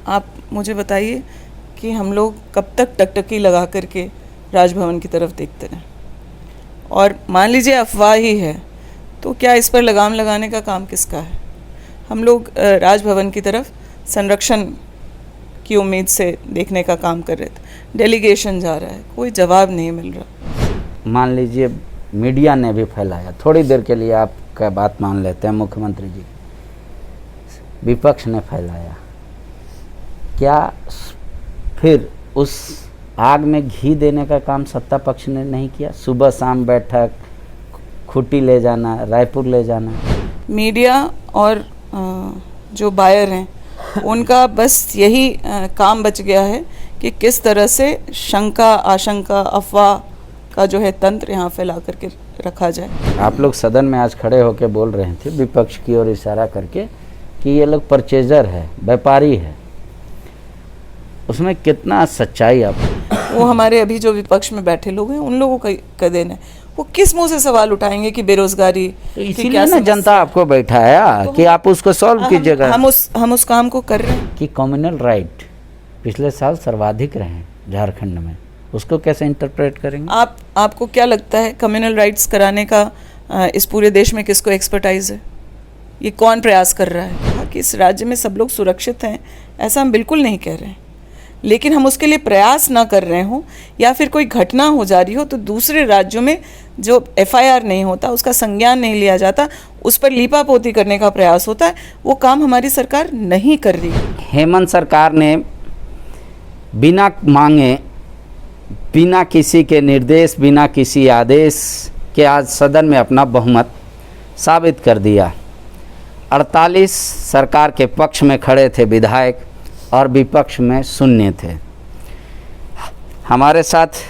आप मुझे बताइए कि हम लोग कब तक टकटकी लगा करके राजभवन की तरफ देखते रहें। और मान लीजिए अफवाह ही है तो क्या इस पर लगाम लगाने का काम किसका है? हम लोग राजभवन की तरफ संरक्षण की उम्मीद से देखने का काम कर रहे थे, डेलीगेशन जा रहा है, कोई जवाब नहीं मिल रहा। मान लीजिए मीडिया ने भी फैलाया, थोड़ी देर के लिए आपका बात मान लेते हैं, मुख्यमंत्री जी विपक्ष ने फैलाया, क्या फिर उस आग में घी देने का काम सत्ता पक्ष ने नहीं किया? सुबह शाम बैठक, खूंटी ले जाना, रायपुर ले जाना। मीडिया और जो बायर हैं उनका बस यही काम बच गया है कि किस तरह से शंका, आशंका, अफवाह का जो है तंत्र यहाँ फैला करके रखा जाए। आप लोग सदन में आज खड़े होकर बोल रहे थे विपक्ष की ओर इशारा करके कि ये लोग परचेजर है, व्यापारी है, उसमें कितना सच्चाई? आप वो हमारे अभी जो विपक्ष में बैठे लोग हैं उन लोगों का देन है। वो किस मुंह से सवाल उठाएंगे कि बेरोजगारी, तो इसीलिए ना जनता आपको बैठाया कि आप उसको सॉल्व कीजिएगा। हम उस काम को कर रहे हैं कि कम्युनल राइट पिछले साल सर्वाधिक रहे झारखंड में, उसको कैसे इंटरप्रेट करेंगे? आपको क्या लगता है कम्युनल राइट्स कराने का इस पूरे देश में किसको एक्सपर्टाइज है? ये कौन प्रयास कर रहा है? कि इस राज्य में सब लोग सुरक्षित हैं, ऐसा हम बिल्कुल नहीं कह रहे हैं, लेकिन हम उसके लिए प्रयास ना कर रहे हों या फिर कोई घटना हो जा रही हो तो दूसरे राज्यों में जो FIR नहीं होता, उसका संज्ञान नहीं लिया जाता, उस पर लीपापोती करने का प्रयास होता है, वो काम हमारी सरकार नहीं कर रही। हेमंत सरकार ने बिना मांगे, बिना किसी के निर्देश, बिना किसी आदेश के आज सदन में अपना बहुमत साबित कर दिया। 48 सरकार के पक्ष में खड़े थे विधायक और विपक्ष में शून्य थे। हमारे साथ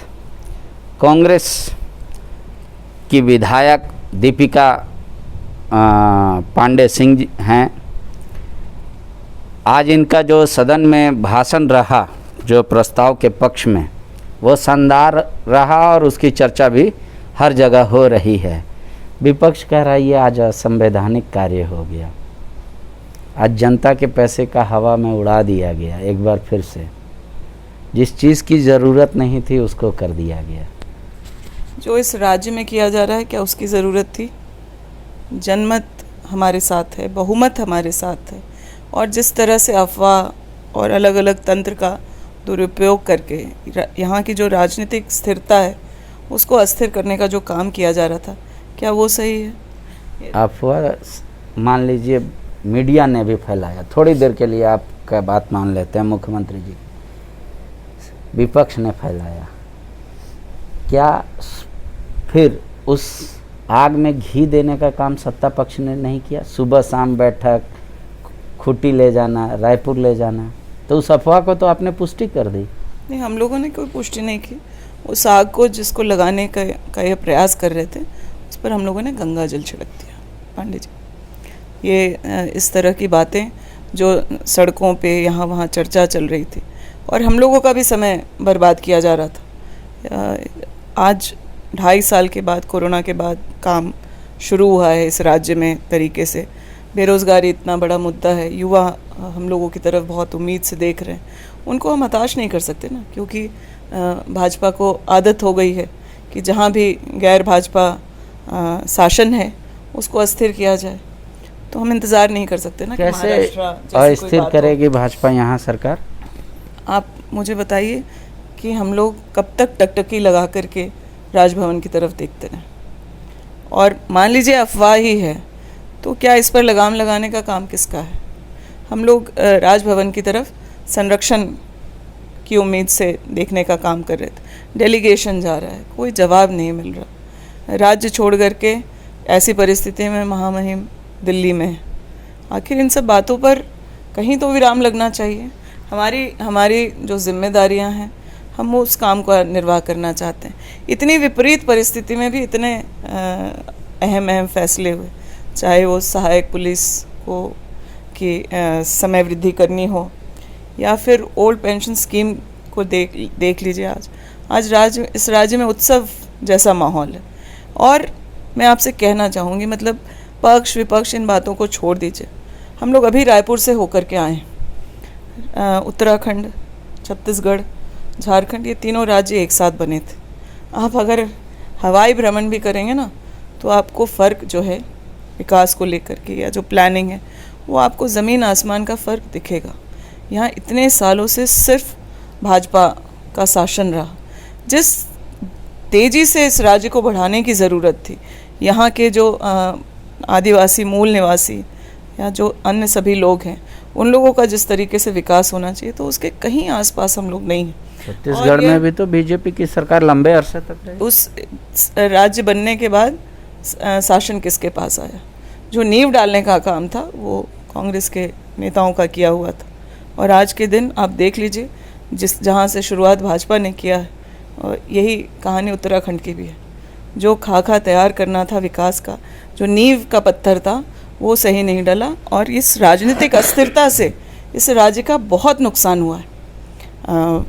कांग्रेस की विधायक दीपिका पांडे सिंह जी हैं। आज इनका जो सदन में भाषण रहा, जो प्रस्ताव के पक्ष में, वो शानदार रहा और उसकी चर्चा भी हर जगह हो रही है। विपक्ष कह रहा है ये आज असंवैधानिक कार्य हो गया, आज जनता के पैसे का हवा में उड़ा दिया गया। एक बार फिर से जिस चीज़ की ज़रूरत नहीं थी उसको कर दिया गया। जो इस राज्य में किया जा रहा है, क्या उसकी ज़रूरत थी? जनमत हमारे साथ है, बहुमत हमारे साथ है, और जिस तरह से अफवाह और अलग अलग तंत्र का दुरुपयोग करके यहाँ की जो राजनीतिक स्थिरता है उसको अस्थिर करने का जो काम किया जा रहा था, क्या वो सही है? अफवाह मान लीजिए मीडिया ने भी फैलाया, थोड़ी देर के लिए आपका बात मान लेते हैं, मुख्यमंत्री जी विपक्ष ने फैलाया, क्या फिर उस आग में घी देने का काम सत्ता पक्ष ने नहीं किया? सुबह शाम बैठक, खूंटी ले जाना, रायपुर ले जाना, तो उस अफवाह को तो आपने पुष्टि कर दी। नहीं, हम लोगों ने कोई पुष्टि नहीं की। उस आग को जिसको लगाने का ये प्रयास कर रहे थे, उस पर हम लोगों ने गंगा जल छिड़क दिया। पांडे जी, ये इस तरह की बातें जो सड़कों पे यहाँ वहाँ चर्चा चल रही थी और हम लोगों का भी समय बर्बाद किया जा रहा था। आज 2.5 साल के बाद, कोरोना के बाद काम शुरू हुआ है इस राज्य में तरीके से। बेरोज़गारी इतना बड़ा मुद्दा है, युवा हम लोगों की तरफ बहुत उम्मीद से देख रहे हैं। उनको हम हताश नहीं कर सकते ना, क्योंकि भाजपा को आदत हो गई है कि जहाँ भी गैर भाजपा शासन है उसको अस्थिर किया जाए। तो हम इंतज़ार नहीं कर सकते ना। कैसे अस्थिर करेगी भाजपा यहाँ सरकार? आप मुझे बताइए कि हम लोग कब तक टकटकी लगा करके राजभवन की तरफ देखते रहें। और मान लीजिए अफवाह ही है तो क्या इस पर लगाम लगाने का काम किसका है? हम लोग राजभवन की तरफ संरक्षण की उम्मीद से देखने का काम कर रहे थे, डेलीगेशन जा रहा है, कोई जवाब नहीं मिल रहा। राज्य छोड़ करके ऐसी परिस्थिति में महामहिम दिल्ली में, आखिर इन सब बातों पर कहीं तो विराम लगना चाहिए। हमारी जो जिम्मेदारियां हैं, हम उस काम का निर्वाह करना चाहते हैं। इतनी विपरीत परिस्थिति में भी इतने अहम फैसले हुए, चाहे वो सहायक पुलिस को की समय वृद्धि करनी हो या फिर ओल्ड पेंशन स्कीम को देख लीजिए। आज इस राज्य में उत्सव जैसा माहौल है। और मैं आपसे कहना चाहूँगी, मतलब पक्ष विपक्ष इन बातों को छोड़ दीजिए। हम लोग अभी रायपुर से होकर के आए, उत्तराखंड, छत्तीसगढ़, झारखंड, ये तीनों राज्य एक साथ बने थे। आप अगर हवाई भ्रमण भी करेंगे ना, तो आपको फ़र्क जो है विकास को लेकर के या जो प्लानिंग है, वो आपको ज़मीन आसमान का फ़र्क दिखेगा। यहाँ इतने सालों से सिर्फ भाजपा का शासन रहा। जिस तेज़ी से इस राज्य को बढ़ाने की ज़रूरत थी, यहाँ के जो आदिवासी मूल निवासी या जो अन्य सभी लोग हैं, उन लोगों का जिस तरीके से विकास होना चाहिए, तो उसके कहीं आसपास हम लोग नहीं हैं। छत्तीसगढ़ में भी तो बीजेपी की सरकार लंबे अरसे तक रही। उस राज्य बनने के बाद शासन किसके पास आया? जो नींव डालने का काम था वो कांग्रेस के नेताओं का किया हुआ था। और आज के दिन आप देख लीजिए, जहाँ से शुरुआत भाजपा ने किया है, और यही कहानी उत्तराखंड की भी है। जो खाका तैयार करना था विकास का, जो नींव का पत्थर था, वो सही नहीं डला, और इस राजनीतिक अस्थिरता से इस राज्य का बहुत नुकसान हुआ है।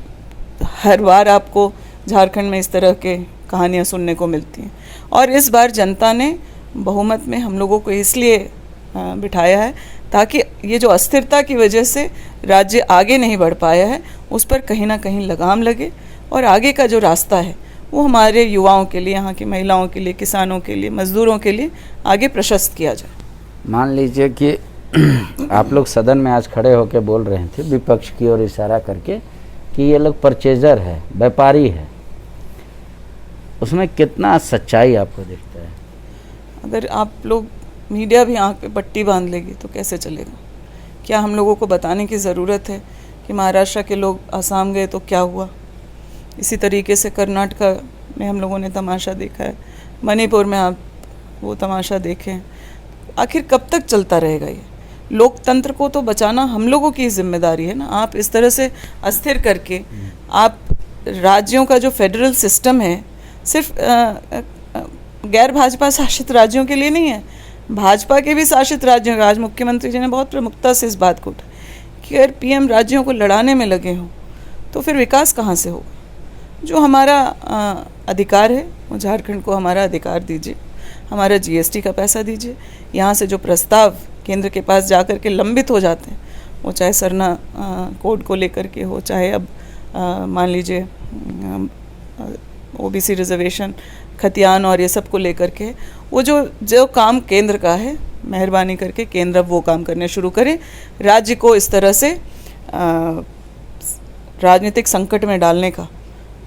हर बार आपको झारखंड में इस तरह के कहानियाँ सुनने को मिलती हैं, और इस बार जनता ने बहुमत में हम लोगों को इसलिए बिठाया है ताकि ये जो अस्थिरता की वजह से राज्य आगे नहीं बढ़ पाया है, उस पर कहीं ना कहीं लगाम लगे, और आगे का जो रास्ता है वो हमारे युवाओं के लिए, यहाँ की महिलाओं के लिए, किसानों के लिए, मजदूरों के लिए आगे प्रशस्त किया जाए। मान लीजिए कि आप लोग सदन में आज खड़े होकर बोल रहे थे विपक्ष की ओर इशारा करके कि ये लोग परचेजर है, व्यापारी है, उसमें कितना सच्चाई आपको दिखता है? अगर आप लोग मीडिया भी आंख पे पट्टी बांध लेगी तो कैसे चलेगा? क्या हम लोगों को बताने की ज़रूरत है कि महाराष्ट्र के लोग आसाम गए तो क्या हुआ? इसी तरीके से कर्नाटक में हम लोगों ने तमाशा देखा है, मणिपुर में आप वो तमाशा देखें। आखिर कब तक चलता रहेगा ये? लोकतंत्र को तो बचाना हम लोगों की जिम्मेदारी है ना। आप इस तरह से अस्थिर करके, आप राज्यों का जो फेडरल सिस्टम है सिर्फ गैर भाजपा शासित राज्यों के लिए नहीं है, भाजपा के भी शासित राज्यों का। आज मुख्यमंत्री जी ने बहुत प्रमुखता से इस बात को उठाया कि अगर पीएम राज्यों को लड़ाने में लगे हों तो फिर विकास कहाँ से होगा? जो हमारा अधिकार है, वो झारखंड को हमारा अधिकार दीजिए, हमारा जीएसटी का पैसा दीजिए। यहाँ से जो प्रस्ताव केंद्र के पास जा कर के लंबित हो जाते हैं, वो चाहे सरना कोड को लेकर के हो, चाहे अब मान लीजिए ओबीसी रिजर्वेशन, खतियान और ये सब को लेकर के, वो जो काम केंद्र का है, मेहरबानी करके केंद्र अब वो काम करने शुरू करे। राज्य को इस तरह से राजनीतिक संकट में डालने का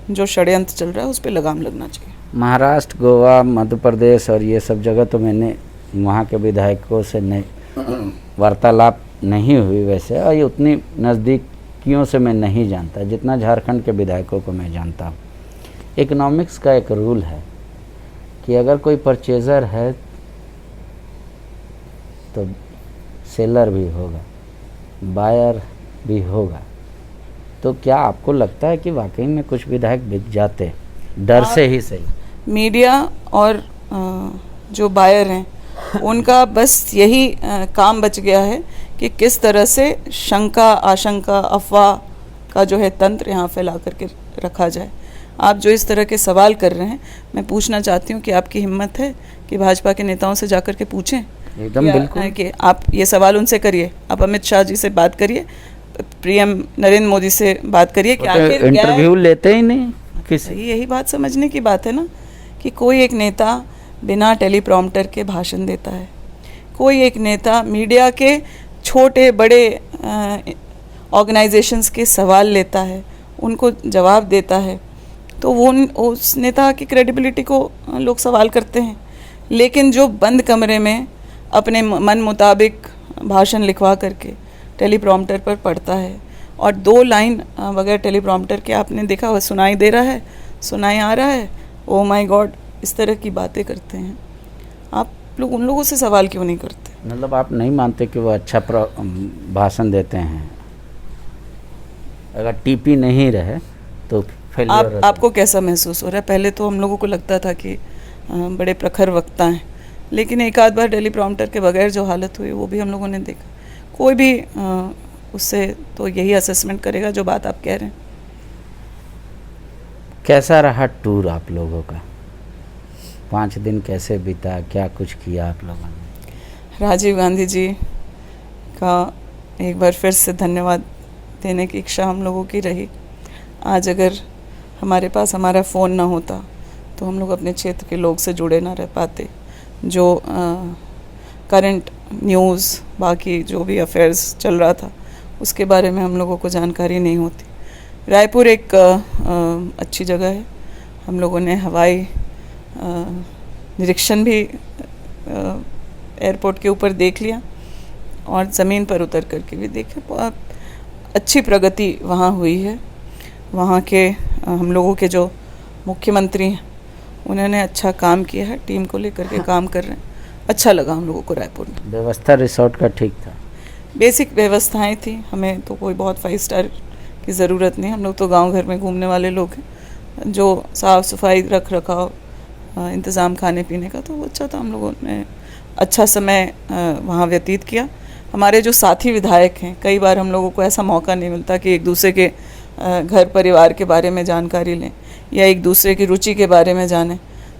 जो षड्यंत्र चल रहा है, उस पर लगाम लगना चाहिए। महाराष्ट्र, गोवा, मध्य प्रदेश और ये सब जगह तो मैंने वहाँ के विधायकों से नहीं वार्तालाप नहीं हुई वैसे, और ये उतनी नज़दीकियों से मैं नहीं जानता जितना झारखंड के विधायकों को मैं जानता हूँ। इकोनॉमिक्स का एक रूल है कि अगर कोई परचेज़र है तो सेलर भी होगा, बायर भी होगा। तो क्या आपको लगता है कि वाकई में कुछ विधायक बिक जाते डर से ही सही? मीडिया और जो बायर हैं उनका बस यही काम बच गया है कि किस तरह से शंका, आशंका, अफवाह का जो है तंत्र यहाँ फैला करके रखा जाए। आप जो इस तरह के सवाल कर रहे हैं, मैं पूछना चाहती हूँ कि आपकी हिम्मत है कि भाजपा के नेताओं से जाकर के पूछें? एकदम बिल्कुल कि आप ये सवाल उनसे करिए, आप अमित शाह जी से बात करिए, पीएम नरेंद्र मोदी से बात करिए कि आखिर इंटरव्यू लेते ही नहीं किसी। यही बात समझने की बात है ना, कि कोई एक नेता बिना टेलीप्रॉम्प्टर के भाषण देता है, कोई एक नेता मीडिया के छोटे बड़े ऑर्गेनाइजेशंस के सवाल लेता है, उनको जवाब देता है, तो वो उस नेता की क्रेडिबिलिटी को लोग सवाल करते हैं। लेकिन जो बंद कमरे में अपने मन मुताबिक भाषण लिखवा करके टेलीप्रॉम्प्टर पर पढ़ता है, और 2 लाइन बगैर टेलीप्रॉम्प्टर के आपने देखा हुआ सुनाई दे रहा है, सुनाई आ रहा है, ओ माय गॉड, इस तरह की बातें करते हैं। आप लोग उन लोगों से सवाल क्यों नहीं करते? मतलब आप नहीं मानते कि वो अच्छा भाषण देते हैं? अगर टीपी नहीं रहे तो फेलियर आपको कैसा महसूस हो रहा है? पहले तो हम लोगों को लगता था कि बड़े प्रखर वक्ता हैं, लेकिन एक आध बार टेलीप्रॉम्प्टर के बगैर जो हालत हुई वो भी हम लोगों ने देखा। कोई भी उससे तो यही असेसमेंट करेगा जो बात आप कह रहे हैं। कैसा रहा टूर आप लोगों का? 5 दिन कैसे बीता, क्या कुछ किया आप लोगों ने? राजीव गांधी जी का एक बार फिर से धन्यवाद देने की इच्छा हम लोगों की रही। आज अगर हमारे पास हमारा फ़ोन ना होता तो हम लोग अपने क्षेत्र के लोग से जुड़े ना रह पाते। जो करंट न्यूज़, बाकी जो भी अफेयर्स चल रहा था उसके बारे में हम लोगों को जानकारी नहीं होती। रायपुर एक अच्छी जगह है। हम लोगों ने हवाई निरीक्षण भी एयरपोर्ट के ऊपर देख लिया और ज़मीन पर उतर करके भी देखे। बहुत अच्छी प्रगति वहाँ हुई है। वहाँ के हम लोगों के जो मुख्यमंत्री हैं उन्होंने अच्छा काम किया है, टीम को लेकर के काम कर रहे हैं। अच्छा लगा हम लोगों को रायपुर में। व्यवस्था रिसोर्ट का ठीक था? बेसिक व्यवस्थाएं थी, हमें तो कोई बहुत 5 स्टार की ज़रूरत नहीं। हम लोग तो गांव घर में घूमने वाले लोग हैं। जो साफ़ सफाई, रख रखाव, इंतज़ाम खाने पीने का, तो वो अच्छा था। हम लोगों ने अच्छा समय वहाँ व्यतीत किया। हमारे जो साथी विधायक हैं, कई बार हम लोगों को ऐसा मौका नहीं मिलता कि एक दूसरे के घर परिवार के बारे में जानकारी लें या एक दूसरे की रुचि के बारे में जानें,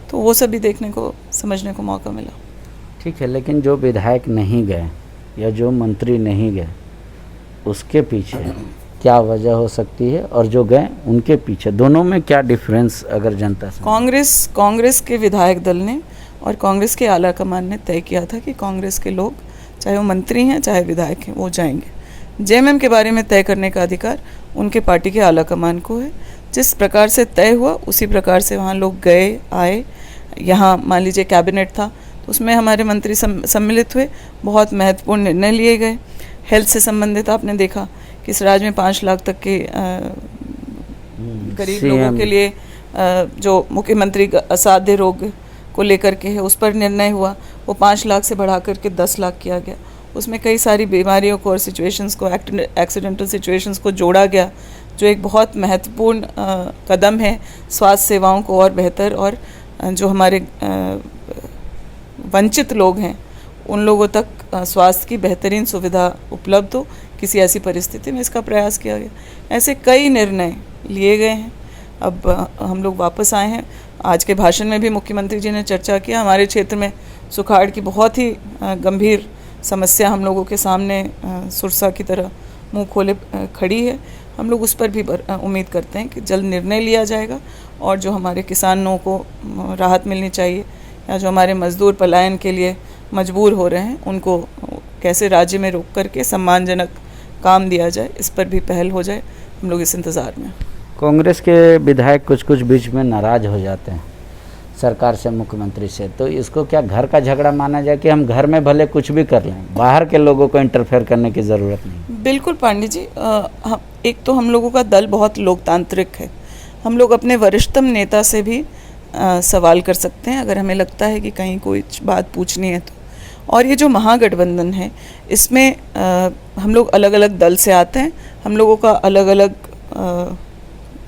तो वो सब भी देखने को, समझने को मौका मिला। ठीक है, लेकिन जो विधायक नहीं गए या जो मंत्री नहीं गए उसके पीछे क्या वजह हो सकती है, और जो गए उनके पीछे, दोनों में क्या डिफरेंस अगर जनता से? कांग्रेस के विधायक दल ने और कांग्रेस के आला कमान ने तय किया था कि कांग्रेस के लोग, चाहे वो मंत्री हैं चाहे विधायक हैं, वो जाएंगे। जेएमएम के बारे में तय करने का अधिकार उनके पार्टी के आला कमान को है। जिस प्रकार से तय हुआ उसी प्रकार से वहाँ लोग गए आए। यहाँ मान लीजिए कैबिनेट था तो उसमें हमारे मंत्री सम्मिलित हुए, बहुत महत्वपूर्ण निर्णय लिए गए। हेल्थ से संबंधित आपने देखा कि इस राज्य में 5 लाख तक के गरीब लोगों के लिए जो मुख्यमंत्री असाध्य रोग को लेकर के है उस पर निर्णय हुआ, वो 5 लाख से बढ़ा करके 10 लाख किया गया। उसमें कई सारी बीमारियों को और सिचुएशंस को, एक्सीडेंटल सिचुएशंस को जोड़ा गया, जो एक बहुत महत्वपूर्ण कदम है स्वास्थ्य सेवाओं को और बेहतर, और जो हमारे वंचित लोग हैं उन लोगों तक स्वास्थ्य की बेहतरीन सुविधा उपलब्ध हो किसी ऐसी परिस्थिति में, इसका प्रयास किया गया। ऐसे कई निर्णय लिए गए हैं। अब हम लोग वापस आए हैं। आज के भाषण में भी मुख्यमंत्री जी ने चर्चा किया। हमारे क्षेत्र में सुखाड़ की बहुत ही गंभीर समस्या हम लोगों के सामने सुरसा की तरह मुंह खोले खड़ी है। हम लोग उस पर भी उम्मीद करते हैं कि जल्द निर्णय लिया जाएगा और जो हमारे किसानों को राहत मिलनी चाहिए या जो हमारे मजदूर पलायन के लिए मजबूर हो रहे हैं उनको कैसे राज्य में रोक करके सम्मानजनक काम दिया जाए, इस पर भी पहल हो जाए। हम लोग इस इंतज़ार में। कांग्रेस के विधायक कुछ बीच में नाराज़ हो जाते हैं सरकार से, मुख्यमंत्री से, तो इसको क्या घर का झगड़ा माना जाए कि हम घर में भले कुछ भी कर लें, बाहर के लोगों को इंटरफेयर करने की ज़रूरत नहीं? बिल्कुल पांडे जी, एक तो हम लोगों का दल बहुत लोकतांत्रिक है। हम लोग अपने वरिष्ठतम नेता से भी सवाल कर सकते हैं अगर हमें लगता है कि कहीं कोई बात पूछनी है तो। और ये जो महागठबंधन है इसमें हम लोग अलग अलग दल से आते हैं। हम लोगों का अलग अलग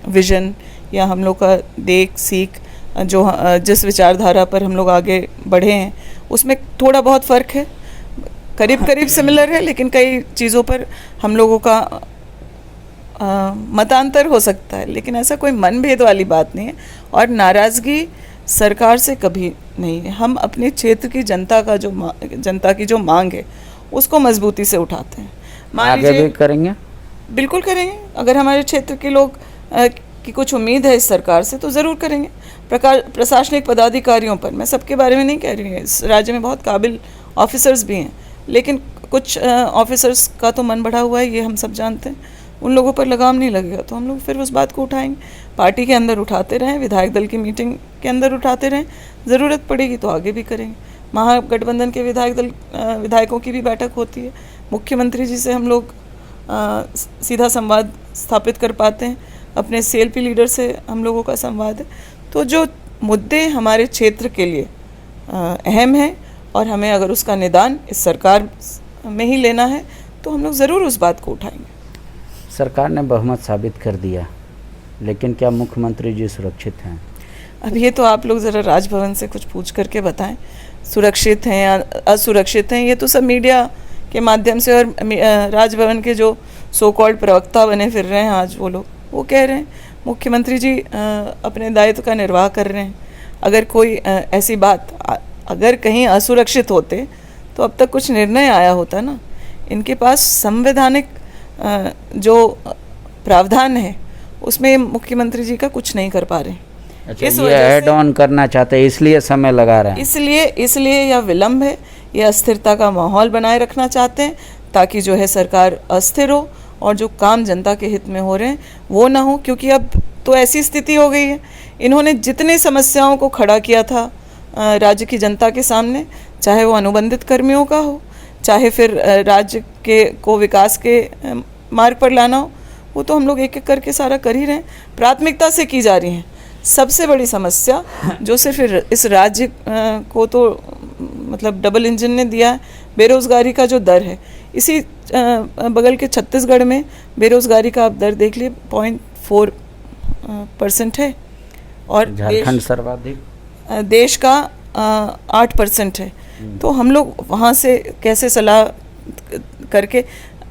विज़न या हम लोग का देख सीख, जो जिस विचारधारा पर हम लोग आगे बढ़े हैं उसमें थोड़ा बहुत फ़र्क है, करीब करीब सिमिलर है, लेकिन कई चीज़ों पर हम लोगों का मतांतर हो सकता है। लेकिन ऐसा कोई मनभेद वाली बात नहीं है और नाराज़गी सरकार से कभी नहीं है। हम अपने क्षेत्र की जनता की जो मांग है उसको मजबूती से उठाते हैं। आगे भी करेंगे? बिल्कुल करेंगे। अगर हमारे क्षेत्र के लोग की कुछ उम्मीद है इस सरकार से तो ज़रूर करेंगे। प्रशासनिक पदाधिकारियों पर, मैं सबके बारे में नहीं कह रही हूँ, इस राज्य में बहुत काबिल ऑफिसर्स भी हैं, लेकिन कुछ ऑफिसर्स का तो मन बढ़ा हुआ है, ये हम सब जानते हैं। उन लोगों पर लगाम नहीं लगेगा तो हम लोग फिर उस बात को उठाएंगे। पार्टी के अंदर उठाते रहें, विधायक दल की मीटिंग के अंदर उठाते रहें, ज़रूरत पड़ेगी तो आगे भी करेंगे। महागठबंधन के विधायकों की भी बैठक होती है। मुख्यमंत्री जी से हम लोग सीधा संवाद स्थापित कर पाते हैं। अपने CLP लीडर से हम लोगों का संवाद है। तो जो मुद्दे हमारे क्षेत्र के लिए अहम हैं और हमें अगर उसका निदान इस सरकार में ही लेना है तो हम लोग ज़रूर उस बात को उठाएंगे। सरकार ने बहुमत साबित कर दिया, लेकिन क्या मुख्यमंत्री जी सुरक्षित हैं? अब ये तो आप लोग ज़रा राजभवन से कुछ पूछ करके बताएं, सुरक्षित हैं या असुरक्षित हैं। ये तो सब मीडिया के माध्यम से और राजभवन के जो सो कॉल्ड प्रवक्ता बने फिर रहे हैं आज वो लोग, वो कह रहे हैं। मुख्यमंत्री जी अपने दायित्व का निर्वाह कर रहे हैं। अगर कोई ऐसी बात, अगर कहीं असुरक्षित होते तो अब तक कुछ निर्णय आया होता ना। इनके पास संवैधानिक जो प्रावधान है उसमें मुख्यमंत्री जी का कुछ नहीं कर पा रहे। अच्छा, ये ऐड ऑन करना चाहते हैं इसलिए समय लगा रहे हैं। इसलिए यह विलंब है, यह अस्थिरता का माहौल बनाए रखना चाहते हैं ताकि जो है सरकार अस्थिर हो और जो काम जनता के हित में हो रहे हैं वो ना हो। क्योंकि अब तो ऐसी स्थिति हो गई है, इन्होंने जितने समस्याओं को खड़ा किया था राज्य की जनता के सामने, चाहे वो अनुबंधित कर्मियों का हो, चाहे फिर राज्य को विकास के मार्ग पर लाना हो, वो तो हम लोग एक एक करके सारा कर ही रहे हैं, प्राथमिकता से की जा रही हैं। सबसे बड़ी समस्या जो सिर्फ इस राज्य को तो मतलब डबल इंजन ने दिया है, बेरोज़गारी का जो दर है, इसी बगल के छत्तीसगढ़ में बेरोज़गारी का आप दर देख लिए 0.4% है और झारखंड सर्वाधिक, देश का 8% है। तो हम लोग वहाँ से कैसे सलाह करके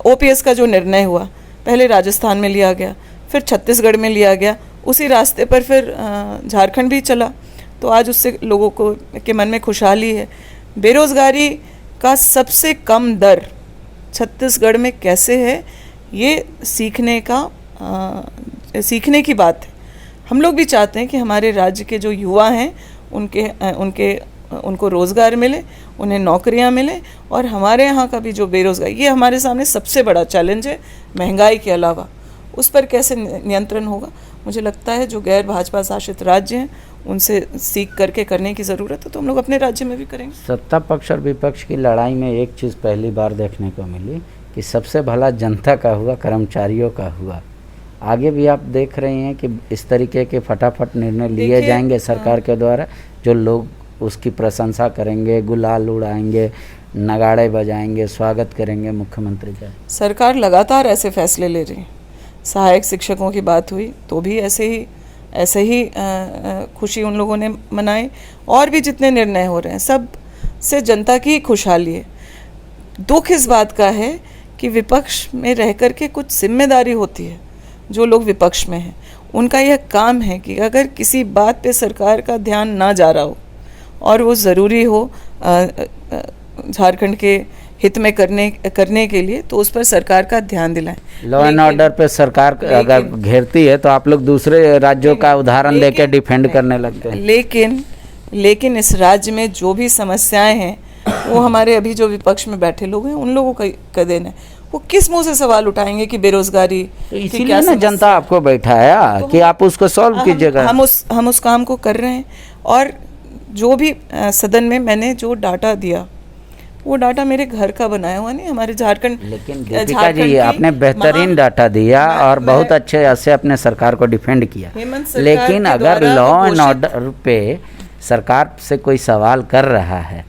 ओपीएस का जो निर्णय हुआ, पहले राजस्थान में लिया गया, फिर छत्तीसगढ़ में लिया गया, उसी रास्ते पर फिर झारखंड भी चला, तो आज उससे लोगों के मन में खुशहाली है। बेरोज़गारी का सबसे कम दर छत्तीसगढ़ में कैसे है, ये सीखने की बात है। हम लोग भी चाहते हैं कि हमारे राज्य के जो युवा हैं उनको रोज़गार मिले, उन्हें नौकरियां मिले, और हमारे यहाँ का भी जो बेरोज़गारी, ये हमारे सामने सबसे बड़ा चैलेंज है महंगाई के अलावा। उस पर कैसे नियंत्रण होगा, मुझे लगता है जो गैर भाजपा शासित राज्य हैं उनसे सीख करके करने की ज़रूरत है, तो हम लोग अपने राज्य में भी करेंगे। सत्ता पक्ष और विपक्ष की लड़ाई में एक चीज़ पहली बार देखने को मिली कि सबसे भला जनता का हुआ, कर्मचारियों का हुआ। आगे भी आप देख रहे हैं कि इस तरीके के फटाफट निर्णय लिए जाएंगे सरकार के द्वारा, जो लोग उसकी प्रशंसा करेंगे, गुलाल उड़ाएंगे, नगाड़े बजाएंगे, स्वागत करेंगे मुख्यमंत्री का। सरकार लगातार ऐसे फैसले ले रही है। सहायक शिक्षकों की बात हुई तो भी ऐसे ही खुशी उन लोगों ने मनाई, और भी जितने निर्णय हो रहे हैं सब से जनता की खुशहाली है। दुख इस बात का है कि विपक्ष में रह कर के कुछ जिम्मेदारी होती है। जो लोग विपक्ष में हैं उनका यह काम है कि अगर किसी बात पे सरकार का ध्यान ना जा रहा हो और वो ज़रूरी हो झारखंड के हित में करने के लिए, तो उस पर सरकार का ध्यान दिलाएं। लॉ एंड ऑर्डर पे सरकार अगर घेरती है तो आप लोग दूसरे राज्यों का उदाहरण देके डिफेंड करने लगते हैं। लेकिन इस राज्य में जो भी समस्याएं हैं वो हमारे अभी जो विपक्ष में बैठे लोग हैं उन लोगों का देन है। वो किस मुंह से सवाल उठाएंगे कि बेरोजगारी, तो इसीलिए ना जनता आपको बैठाया कि आप उसको सॉल्व कीजिएगा। हम उस काम को कर रहे हैं, और जो भी सदन में मैंने जो डाटा दिया वो डाटा मेरे घर का बनाया हुआ नहीं, हमारे झारखंड। लेकिन दीपिका जी आपने बेहतरीन डाटा दिया और बहुत अच्छे से अपने सरकार को डिफेंड किया, लेकिन अगर लॉ एंड ऑर्डर पे सरकार से कोई सवाल कर रहा है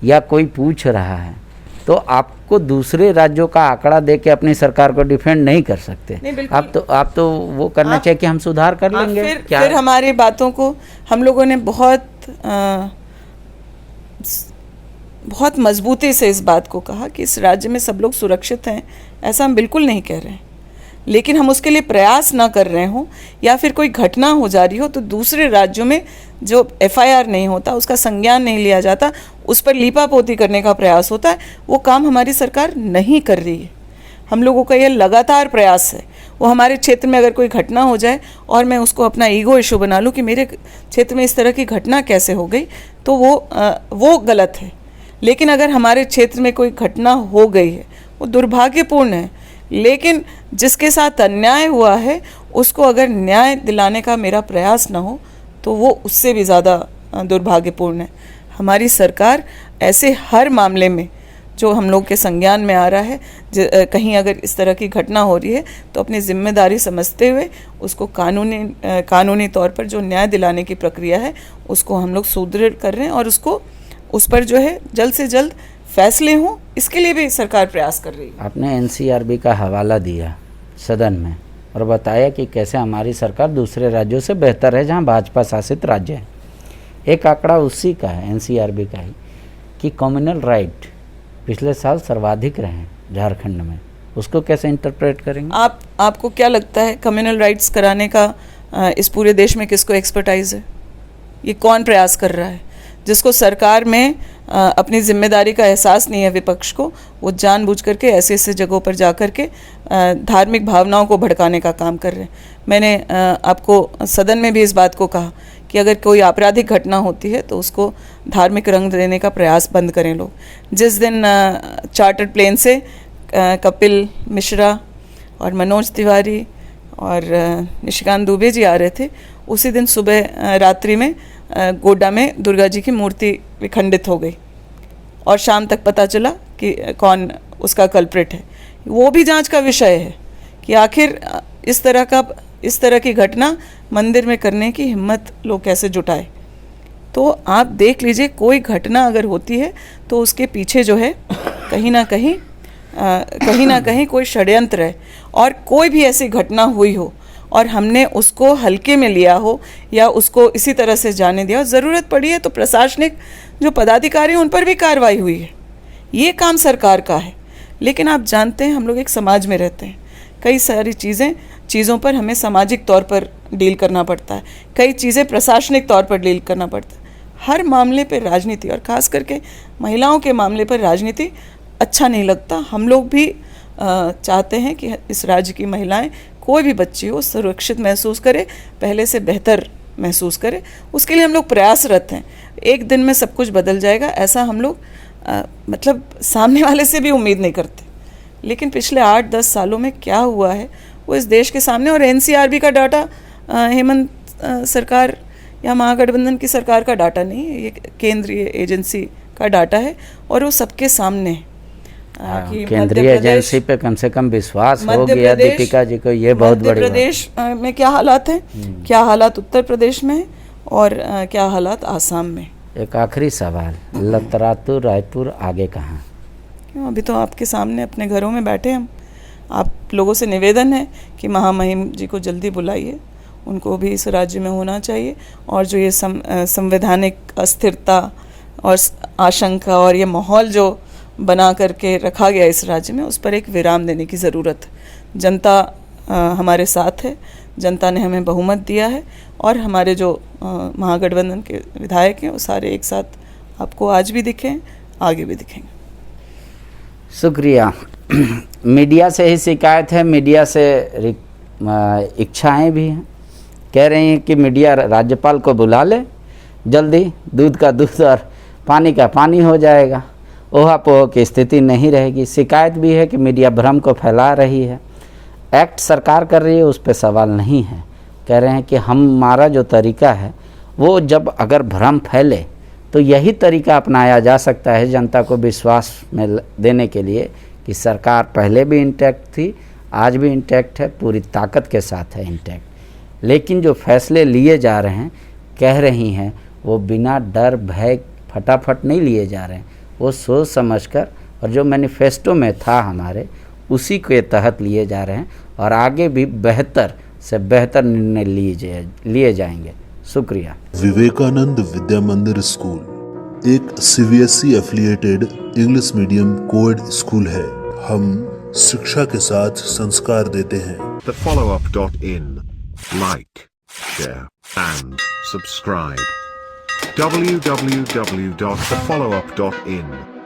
या कोई पूछ रहा है तो आपको दूसरे राज्यों का आंकड़ा देके अपनी सरकार को डिफेंड नहीं कर सकते। आप तो वो करना चाहिए कि हम सुधार कर लेंगे। फिर हमारी बातों को हम लोगों ने बहुत मजबूती से इस बात को कहा कि इस राज्य में सब लोग सुरक्षित हैं, ऐसा हम बिल्कुल नहीं कह रहे हैं। लेकिन हम उसके लिए प्रयास ना कर रहे हों या फिर कोई घटना हो जा रही हो तो दूसरे राज्यों में जो एफआईआर नहीं होता, उसका संज्ञान नहीं लिया जाता, उस पर लीपापोती करने का प्रयास होता है, वो काम हमारी सरकार नहीं कर रही है। हम लोगों का यह लगातार प्रयास है। वो हमारे क्षेत्र में अगर कोई घटना हो जाए और मैं उसको अपना ईगो इशू बना लूँ कि मेरे क्षेत्र में इस तरह की घटना कैसे हो गई, तो वो गलत है। लेकिन अगर हमारे क्षेत्र में कोई घटना हो गई है वो दुर्भाग्यपूर्ण है, लेकिन जिसके साथ अन्याय हुआ है उसको अगर न्याय दिलाने का मेरा प्रयास ना हो तो वो उससे भी ज़्यादा दुर्भाग्यपूर्ण है। हमारी सरकार ऐसे हर मामले में जो हम लोग के संज्ञान में आ रहा है, कहीं अगर इस तरह की घटना हो रही है तो अपनी जिम्मेदारी समझते हुए उसको कानूनी तौर पर जो न्याय दिलाने की प्रक्रिया है उसको हम लोग सुदृढ़ कर रहे हैं, और उस पर जो है जल्द से जल्द फैसले हों, इसके लिए भी सरकार प्रयास कर रही है। आपने एनसीआरबी का हवाला दिया सदन में और बताया कि कैसे हमारी सरकार दूसरे राज्यों से बेहतर है जहां भाजपा शासित राज्य है। एक आंकड़ा उसी का है, एनसीआरबी का ही, कि कम्युनल राइट पिछले साल सर्वाधिक रहे झारखंड में। उसको कैसे इंटरप्रेट करेंगे आपको क्या लगता है कम्युनल राइट्स कराने का इस पूरे देश में किसको एक्सपर्टाइज है? ये कौन प्रयास कर रहा है? जिसको सरकार में अपनी जिम्मेदारी का एहसास नहीं है विपक्ष को, वो जानबूझ करके ऐसे ऐसे जगहों पर जा कर के धार्मिक भावनाओं को भड़काने का काम कर रहे हैं। मैंने आपको सदन में भी इस बात को कहा कि अगर कोई आपराधिक घटना होती है तो उसको धार्मिक रंग देने का प्रयास बंद करें लोग। जिस दिन चार्टर्ड प्लेन से कपिल मिश्रा और मनोज तिवारी और निशिकांत दुबे जी आ रहे थे, उसी दिन सुबह रात्रि में गोड्डा में दुर्गा जी की मूर्ति विखंडित हो गई और शाम तक पता चला कि कौन उसका कल्प्रिट है। वो भी जांच का विषय है कि आखिर इस तरह की घटना मंदिर में करने की हिम्मत लोग कैसे जुटाए। तो आप देख लीजिए, कोई घटना अगर होती है तो उसके पीछे जो है कहीं ना कहीं कोई षड्यंत्र है। और कोई भी ऐसी घटना हुई हो और हमने उसको हल्के में लिया हो या उसको इसी तरह से जाने दिया, ज़रूरत पड़ी है तो प्रशासनिक जो पदाधिकारी हैं उन पर भी कार्रवाई हुई है। ये काम सरकार का है। लेकिन आप जानते हैं, हम लोग एक समाज में रहते हैं, कई सारी चीज़ों पर हमें सामाजिक तौर पर डील करना पड़ता है, कई चीज़ें प्रशासनिक तौर पर डील करना पड़ता है। हर मामले पर राजनीति, और ख़ास करके महिलाओं के मामले पर राजनीति अच्छा नहीं लगता। हम लोग भी चाहते हैं कि इस राज्य की महिलाएं, कोई भी बच्ची हो, सुरक्षित महसूस करे, पहले से बेहतर महसूस करे। उसके लिए हम लोग प्रयासरत हैं। एक दिन में सब कुछ बदल जाएगा ऐसा हम लोग मतलब सामने वाले से भी उम्मीद नहीं करते। लेकिन पिछले 8-10 सालों में क्या हुआ है वो इस देश के सामने, और एनसीआरबी का डाटा हेमंत सरकार या महागठबंधन की सरकार का डाटा नहीं है, ये केंद्रीय एजेंसी का डाटा है और वो सबके सामने है। केंद्रीय एजेंसी पे कम से कम विश्वास हो गया दीपिका जी को, ये बहुत बड़ी बात। मध्य प्रदेश में क्या हालात हैं, क्या हालात उत्तर प्रदेश में और क्या हालात आसाम में। एक आखिरी सवाल, लतरातुर रायपुर आगे कहाँ? अभी तो आपके सामने अपने घरों में बैठे हम। आप लोगों से निवेदन है कि महामहिम जी को जल्दी बुलाइए, उनको भी इस राज्य में होना चाहिए। और जो ये संवैधानिक अस्थिरता और आशंका और ये माहौल जो बना करके रखा गया इस राज्य में, उस पर एक विराम देने की ज़रूरत है। जनता हमारे साथ है, जनता ने हमें बहुमत दिया है और हमारे जो महागठबंधन के विधायक हैं वो सारे एक साथ आपको आज भी दिखें, आगे भी दिखेंगे। शुक्रिया। मीडिया से ही शिकायत है, मीडिया से इच्छाएं भी हैं। कह रही हैं कि मीडिया राज्यपाल को बुला ले जल्दी, दूध का दूध और पानी का पानी हो जाएगा, ओहापोह की स्थिति नहीं रहेगी। शिकायत भी है कि मीडिया भ्रम को फैला रही है। एक्ट सरकार कर रही है, उस पर सवाल नहीं है। कह रहे हैं कि हमारा जो तरीका है वो जब अगर भ्रम फैले तो यही तरीका अपनाया जा सकता है जनता को विश्वास में देने के लिए कि सरकार पहले भी इंटैक्ट थी, आज भी इंटैक्ट है, पूरी ताकत के साथ है इंटैक्ट। लेकिन जो फैसले लिए जा रहे हैं, कह रही हैं, वो बिना डर भय फटाफट नहीं लिए जा रहे हैं, वो सोच समझकर और जो मैनिफेस्टो में था हमारे उसी के तहत लिए जा रहे हैं और आगे भी बेहतर से बेहतर निर्णय लिए जाएंगे। शुक्रिया। विवेकानंद विद्या मंदिर स्कूल एक CBSE affiliated English medium coed school है। हम शिक्षा के साथ संस्कार देते हैं। thefollowup.in Like, share and subscribe. www.thefollowup.in